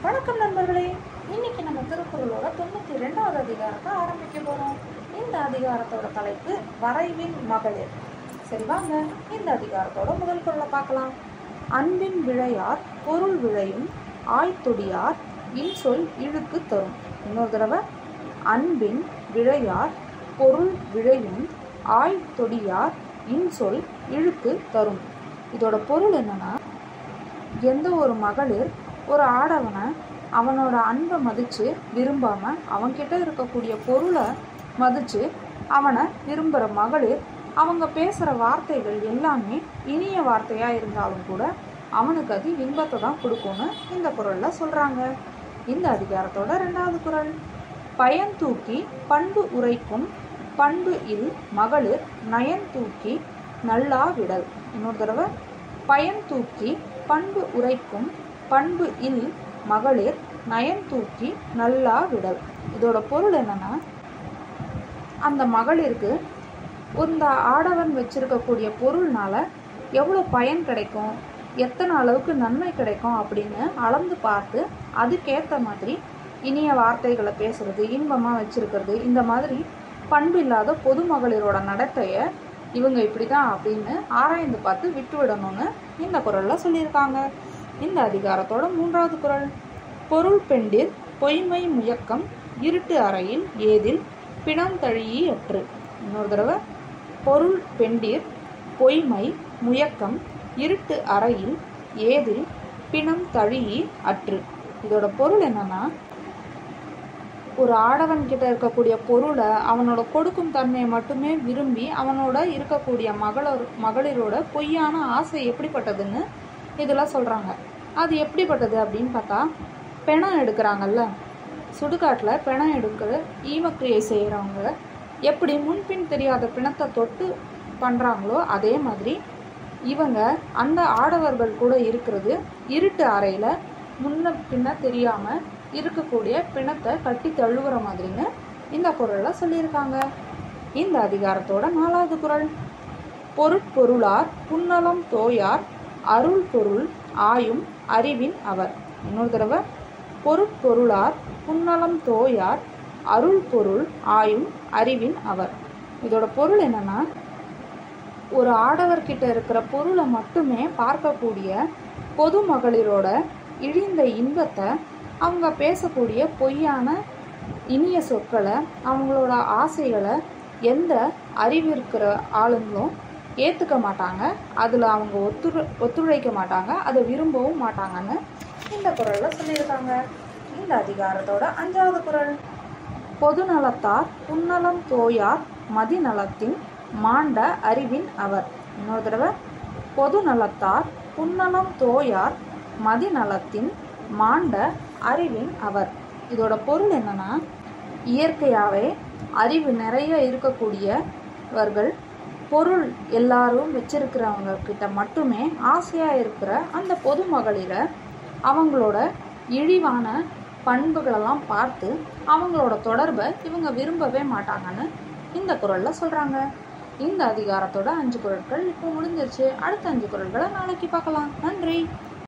வணக்கம் நண்பர்களே. இன்னைக்கு நம்ம திருக்குறளோட 92வது அதிகாரத்தை ஆரம்பிக்க போறோம். இந்த அதிகாரத்தோட தலைப்பு வரைவின் மகளிர். சரி வாங்க இந்த அதிகாரத்தோட முதல் குறளை பார்க்கலாம். அன்பின் விழையார் பொருள் விழையும் ஆய்த்தொடியார் இன்சொல் இழுக்கு தரும். இன்னொரு தடவை, அன்பின் விழையார் பொருள் விழையும் ஆய்த்தொடியார் இன்சொல் இழுக்கு தரும். இதோட பொருள் என்னன்னா, எந்த ஒரு மகளிர் ஒரு ஆடவனை அவனோட அன்பை மதித்து விரும்பாமல் அவன்கிட்ட இருக்கக்கூடிய பொருளை மதித்து அவனை விரும்புகிற மகளிர், அவங்க பேசுகிற வார்த்தைகள் எல்லாமே இனிய வார்த்தையாக இருந்தாலும் கூட அவனுக்கு அது இன்பத்தை தான் கொடுக்கும்னு இந்த குறளில் சொல்கிறாங்க. இந்த அதிகாரத்தோட 2வது குறள். பயன் தூக்கி பண்பு உரைக்கும் பண்பு இல் மகளிர் நயன் தூக்கி நல்லா விடல். இன்னொரு தடவை, பயன் தூக்கி பண்பு உரைக்கும் பண்பு இல் மகளிர் நயன் தூக்கி நல்லா விடல். இதோட பொருள் என்னன்னா, அந்த மகளிருக்கு இந்த ஆடவன் வச்சிருக்கக்கூடிய பொருள்னால எவ்வளோ பயன் கிடைக்கும், எத்தனை அளவுக்கு நன்மை கிடைக்கும் அப்படின்னு அளந்து பார்த்து அதுக்கேற்ற மாதிரி இனிய வார்த்தைகளை பேசுறது, இன்பமாக வச்சிருக்கிறது, இந்த மாதிரி பண்பு இல்லாத பொது மகளிரோட நடத்தையை இவங்க இப்படி தான் அப்படின்னு ஆராய்ந்து பார்த்து விட்டு விடணும்னு இந்த குறளில் சொல்லியிருக்காங்க. இந்த அதிகாரத்தோட 3வது குறள். பொருள் பெண்டிர் பொய்மை முயக்கம் இருட்டு அறையில் ஏதில் பிணம் தழியி அற்று. இன்னொரு தடவை, பொருள் பெண்டிர் பொய்மை முயக்கம் இருட்டு அறையில் ஏதில் பிணம் தழியி அற்று. இதோட பொருள் என்னன்னா, ஒரு ஆடவன் கிட்ட இருக்கக்கூடிய பொருளை அவனோட கொடுக்கும் தன்மையை மட்டுமே விரும்பி அவனோட இருக்கக்கூடிய மகளிரோட பொய்யான ஆசை எப்படிப்பட்டதுன்னு இதெல்லாம் சொல்கிறாங்க. அது எப்படிப்பட்டது அப்படின்னு பார்த்தா, பிணம் எடுக்கிறாங்கல்ல, சுடுகாட்டில் பிணம் எடுக்கிற ஈமக்கிரியை செய்கிறவங்க எப்படி முன்பின் தெரியாத பிணத்தை தொட்டு பண்ணுறாங்களோ அதே மாதிரி இவங்க அந்த ஆடவர்கள் கூட இருக்கிறது இருட்டு அறையில் முன்ன பின்ன தெரியாமல் இருக்கக்கூடிய பிணத்தை கட்டி தழுவுற மாதிரின்னு இந்த குறளில் சொல்லியிருக்காங்க. இந்த அதிகாரத்தோட 4வது குறள். பொருட்பொருளார் புன்னலம் தோயார் அருள் பொருள் ஆயும் அறிவின் அவர். இன்னொரு தடவை, பொருட்பொருளார் புன்னலம் தோயார் அருள் பொருள் ஆயும் அறிவின் அவர். இதோட பொருள் என்னன்னா, ஒரு ஆடவர்கிட்ட இருக்கிற பொருளை மட்டுமே பார்க்கக்கூடிய பொது மகளிரோட இழிந்த இன்பத்தை, அவங்க பேசக்கூடிய பொய்யான இனிய சொற்களை, அவங்களோட ஆசைகளை எந்த அறிவிருக்கிற ஆளுங்களும் ஏற்றுக்க மாட்டாங்க, அதில் அவங்க ஒத்துழைக்க மாட்டாங்க, அதை விரும்பவும் மாட்டாங்கன்னு இந்த குறளில் சொல்லியிருக்காங்க. இந்த அதிகாரத்தோட 5வது குறள். பொது நலத்தார் புன்னலம் தோயார் மதிநலத்தின் மாண்ட அறிவின் அவர். இன்னொரு தடவை, பொது நலத்தார் புன்னலம் தோயார் மதிநலத்தின் மாண்ட அறிவின் அவர். இதோட பொருள் என்னன்னா, இயற்கையாகவே அறிவு நிறைய இருக்கக்கூடியவர்கள் பொருள் எல்லாரும் வச்சிருக்கிறவங்க கிட்ட மட்டுமே ஆசையாக இருக்கிற அந்த பொது மகளிரை அவங்களோட இழிவான பண்புகளெல்லாம் பார்த்து அவங்களோட தொடர்பை இவங்க விரும்பவே மாட்டாங்கன்னு இந்த குறளில் சொல்கிறாங்க. இந்த அதிகாரத்தோட 5 குறள்கள் இப்போ முடிஞ்சிருச்சு. அடுத்த 5 குறள்களை நாளைக்கு பார்க்கலாம். நன்றி.